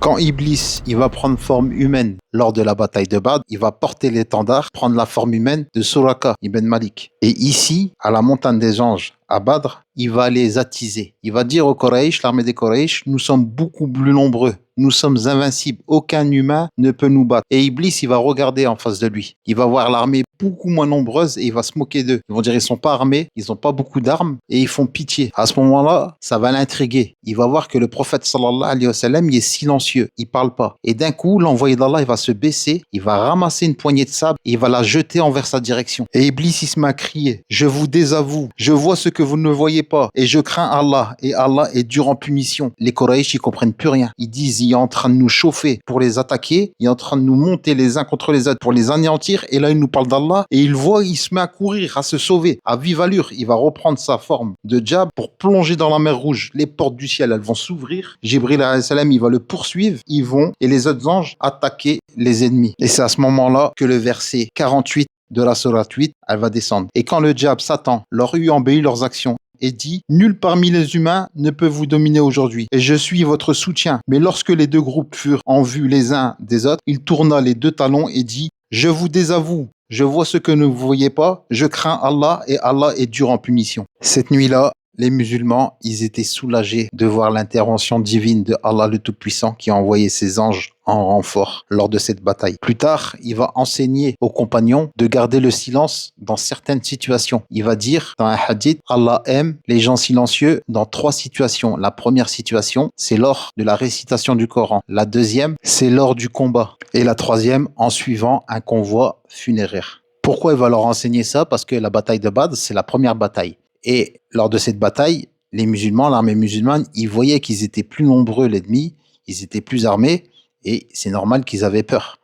Quand Iblis, il va prendre forme humaine lors de la bataille de Badr, il va porter l'étendard, prendre la forme humaine de Suraka ibn Malik. Et ici, à la montagne des anges, à Badr, il va les attiser. Il va dire aux Quraysh, l'armée des Quraysh, nous sommes beaucoup plus nombreux. Nous sommes invincibles. Aucun humain ne peut nous battre. Et Iblis, il va regarder en face de lui. Il va voir l'armée beaucoup moins nombreuse et il va se moquer d'eux. Ils vont dire, ils sont pas armés, ils n'ont pas beaucoup d'armes et ils font pitié. À ce moment-là, ça va l'intriguer. Il va voir que le prophète sallallahu alayhi wa sallam, il est silencieux. Il parle pas. Et d'un coup, l'envoyé d'Allah, il va se baisser. Il va ramasser une poignée de sable et il va la jeter envers sa direction. Et Iblis, il se met à crier, je vous désavoue. Je vois ce que vous ne voyez pas et je crains Allah. Et Allah est dur en punition. Les Quraysh, ils comprennent plus rien. Ils disent, il est en train de nous chauffer pour les attaquer. Il est en train de nous monter les uns contre les autres pour les anéantir. Et là, il nous parle d'Allah. Et il voit, il se met à courir, à se sauver, à vive allure. Il va reprendre sa forme de djab pour plonger dans la mer Rouge. Les portes du ciel, elles vont s'ouvrir. Jibril alayhi salam, il va le poursuivre. Ils vont, et les autres anges, attaquer les ennemis. Et c'est à ce moment-là que le verset 48 de la sourate 8, elle va descendre. Et quand le diable, Satan, leur eut embelli leurs actions, et dit, nul parmi les humains ne peut vous dominer aujourd'hui, et je suis votre soutien. Mais lorsque les deux groupes furent en vue les uns des autres, il tourna les deux talons et dit, je vous désavoue, je vois ce que vous ne voyez pas, je crains Allah et Allah est dur en punition. Cette nuit-là, les musulmans, ils étaient soulagés de voir l'intervention divine de Allah le Tout-Puissant qui a envoyé ses anges en renfort lors de cette bataille. Plus tard, il va enseigner aux compagnons de garder le silence dans certaines situations. Il va dire dans un hadith, Allah aime les gens silencieux dans 3 situations. La première situation, c'est lors de la récitation du Coran. La deuxième, c'est lors du combat. Et la troisième, en suivant un convoi funéraire. Pourquoi il va leur enseigner ça? Parce que la bataille de Badr, c'est la première bataille. Et lors de cette bataille, les musulmans, l'armée musulmane, ils voyaient qu'ils étaient plus nombreux, l'ennemi, ils étaient plus armés, et c'est normal qu'ils avaient peur.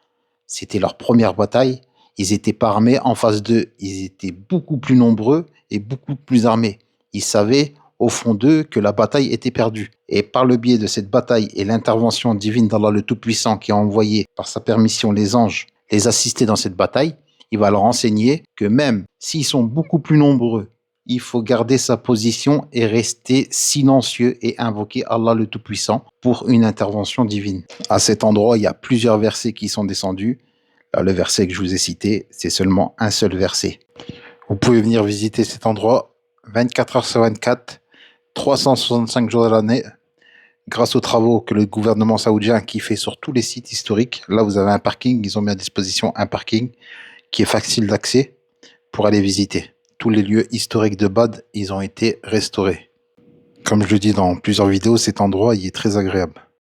C'était leur première bataille, ils étaient pas armés, en face d'eux, ils étaient beaucoup plus nombreux et beaucoup plus armés. Ils savaient, au fond d'eux, que la bataille était perdue. Et par le biais de cette bataille et l'intervention divine d'Allah le Tout-Puissant qui a envoyé, par sa permission, les anges, les assister dans cette bataille, il va leur enseigner que même s'ils sont beaucoup plus nombreux, il faut garder sa position et rester silencieux et invoquer Allah le Tout-Puissant pour une intervention divine. À cet endroit, il y a plusieurs versets qui sont descendus. Là, le verset que je vous ai cité, c'est seulement un seul verset. Vous pouvez venir visiter cet endroit 24 heures sur 24, 365 jours de l'année, grâce aux travaux que le gouvernement saoudien qui fait sur tous les sites historiques. Là, vous avez un parking, ils ont mis à disposition un parking qui est facile d'accès pour aller visiter. Tous les lieux historiques de Badr, ils ont été restaurés. Comme je le dis dans plusieurs vidéos, cet endroit il est très agréable.